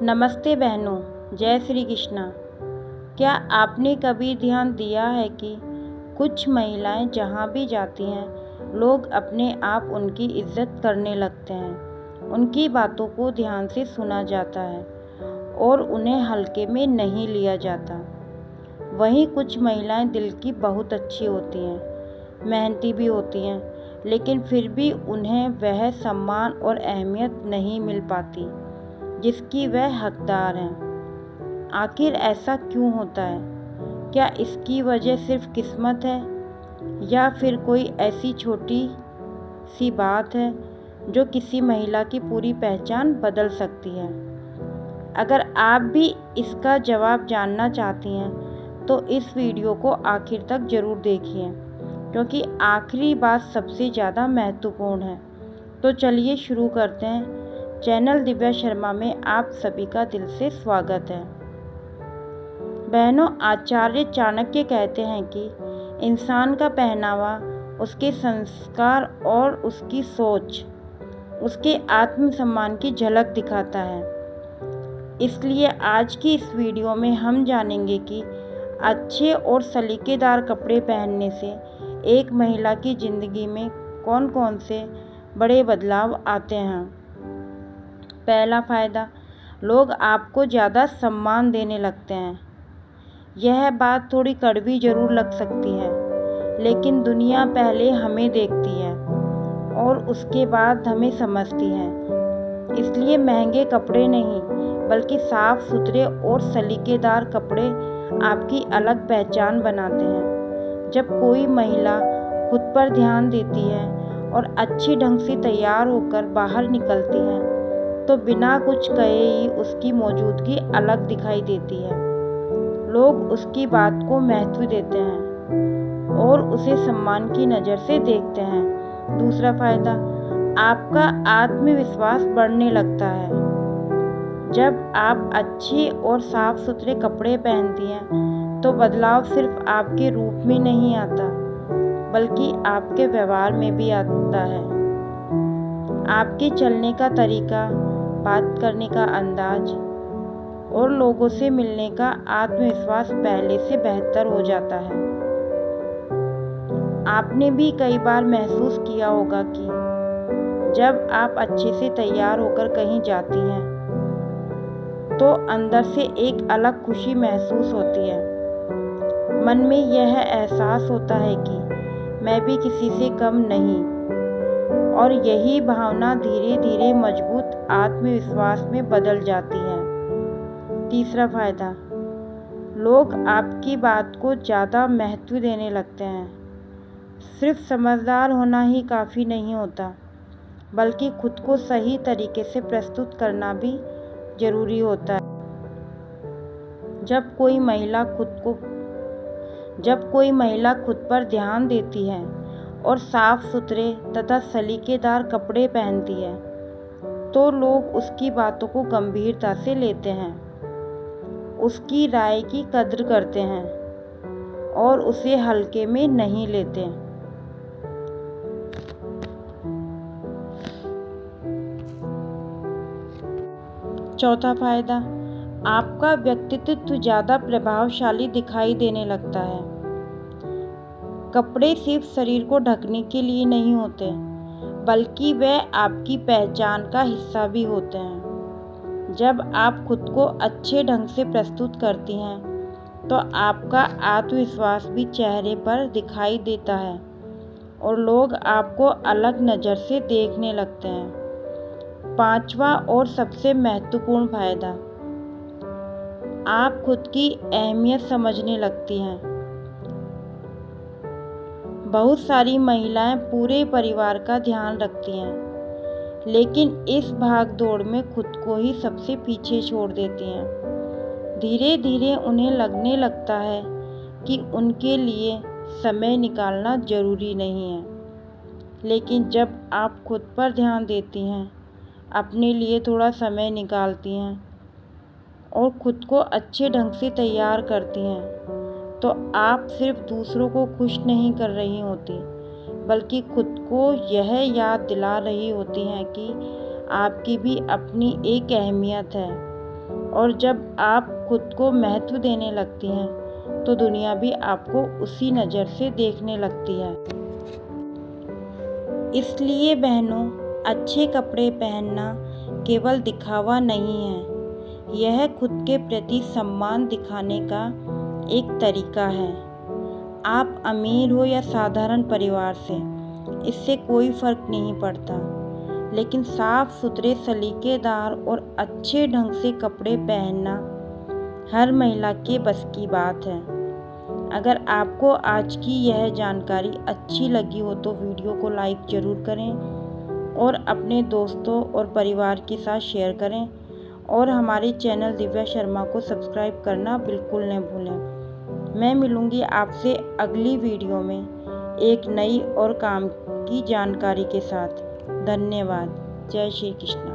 नमस्ते बहनों, जय श्री कृष्णा। क्या आपने कभी ध्यान दिया है कि कुछ महिलाएं जहां भी जाती हैं, लोग अपने आप उनकी इज्जत करने लगते हैं। उनकी बातों को ध्यान से सुना जाता है और उन्हें हल्के में नहीं लिया जाता। वहीं कुछ महिलाएं दिल की बहुत अच्छी होती हैं, मेहनती भी होती हैं, लेकिन फिर भी उन्हें वह सम्मान और अहमियत नहीं मिल पाती जिसकी वह हकदार हैं। आखिर ऐसा क्यों होता है? क्या इसकी वजह सिर्फ किस्मत है या फिर कोई ऐसी छोटी सी बात है जो किसी महिला की पूरी पहचान बदल सकती है? अगर आप भी इसका जवाब जानना चाहती हैं तो इस वीडियो को आखिर तक ज़रूर देखिए, क्योंकि आखिरी बात सबसे ज़्यादा महत्वपूर्ण है। तो चलिए शुरू करते हैं। चैनल दिव्या शर्मा में आप सभी का दिल से स्वागत है। बहनों, आचार्य चाणक्य कहते हैं कि इंसान का पहनावा, उसके संस्कार और उसकी सोच उसके आत्मसम्मान की झलक दिखाता है। इसलिए आज की इस वीडियो में हम जानेंगे कि अच्छे और सलीकेदार कपड़े पहनने से एक महिला की ज़िंदगी में कौन कौन से बड़े बदलाव आते हैं। पहला फ़ायदा, लोग आपको ज़्यादा सम्मान देने लगते हैं। यह बात थोड़ी कड़वी ज़रूर लग सकती है, लेकिन दुनिया पहले हमें देखती है और उसके बाद हमें समझती है। इसलिए महंगे कपड़े नहीं, बल्कि साफ सुथरे और सलीकेदार कपड़े आपकी अलग पहचान बनाते हैं। जब कोई महिला खुद पर ध्यान देती है और अच्छे ढंग से तैयार होकर बाहर निकलती है, तो बिना कुछ कहे ही उसकी मौजूदगी अलग दिखाई देती है। लोग उसकी बात को महत्व देते हैं और उसे सम्मान की नज़र से देखते हैं। दूसरा फ़ायदा, आपका आत्मविश्वास बढ़ने लगता है। जब आप अच्छे और साफ सुथरे कपड़े पहनती हैं, तो बदलाव सिर्फ आपके रूप में नहीं आता, बल्कि आपके व्यवहार में भी आता है। आपके चलने का तरीका, बात करने का अंदाज और लोगों से मिलने का आत्मविश्वास पहले से बेहतर हो जाता है। आपने भी कई बार महसूस किया होगा कि जब आप अच्छे से तैयार होकर कहीं जाती हैं, तो अंदर से एक अलग खुशी महसूस होती है। मन में यह एहसास होता है कि मैं भी किसी से कम नहीं, और यही भावना धीरे धीरे मजबूत आत्मविश्वास में बदल जाती है। तीसरा फ़ायदा, लोग आपकी बात को ज़्यादा महत्व देने लगते हैं। सिर्फ समझदार होना ही काफ़ी नहीं होता, बल्कि खुद को सही तरीके से प्रस्तुत करना भी ज़रूरी होता है। जब कोई महिला खुद पर ध्यान देती है और साफ सुथरे तथा सलीकेदार कपड़े पहनती है, तो लोग उसकी बातों को गंभीरता से लेते हैं, उसकी राय की कद्र करते हैं और उसे हल्के में नहीं लेते। चौथा फ़ायदा, आपका व्यक्तित्व ज़्यादा प्रभावशाली दिखाई देने लगता है। कपड़े सिर्फ शरीर को ढकने के लिए नहीं होते, बल्कि वे आपकी पहचान का हिस्सा भी होते हैं। जब आप खुद को अच्छे ढंग से प्रस्तुत करती हैं, तो आपका आत्मविश्वास भी चेहरे पर दिखाई देता है और लोग आपको अलग नज़र से देखने लगते हैं। पांचवा और सबसे महत्वपूर्ण फ़ायदा, आप खुद की अहमियत समझने लगती हैं। बहुत सारी महिलाएं पूरे परिवार का ध्यान रखती हैं, लेकिन इस भाग दौड़ में खुद को ही सबसे पीछे छोड़ देती हैं। धीरे धीरे उन्हें लगने लगता है कि उनके लिए समय निकालना ज़रूरी नहीं है। लेकिन जब आप खुद पर ध्यान देती हैं, अपने लिए थोड़ा समय निकालती हैं और खुद को अच्छे ढंग से तैयार करती हैं, तो आप सिर्फ दूसरों को खुश नहीं कर रही होती, बल्कि खुद को यह याद दिला रही होती हैं कि आपकी भी अपनी एक अहमियत है। और जब आप खुद को महत्व देने लगती हैं तो दुनिया भी आपको उसी नज़र से देखने लगती है। इसलिए बहनों, अच्छे कपड़े पहनना केवल दिखावा नहीं है, यह खुद के प्रति सम्मान दिखाने का एक तरीका है। आप अमीर हो या साधारण परिवार से, इससे कोई फ़र्क नहीं पड़ता, लेकिन साफ सुथरे, सलीकेदार और अच्छे ढंग से कपड़े पहनना हर महिला के बस की बात है। अगर आपको आज की यह जानकारी अच्छी लगी हो तो वीडियो को लाइक ज़रूर करें और अपने दोस्तों और परिवार के साथ शेयर करें और हमारे चैनल दिव्या शर्मा को सब्सक्राइब करना बिल्कुल न भूलें। मैं मिलूँगी आपसे अगली वीडियो में एक नई और काम की जानकारी के साथ। धन्यवाद। जय श्री कृष्ण।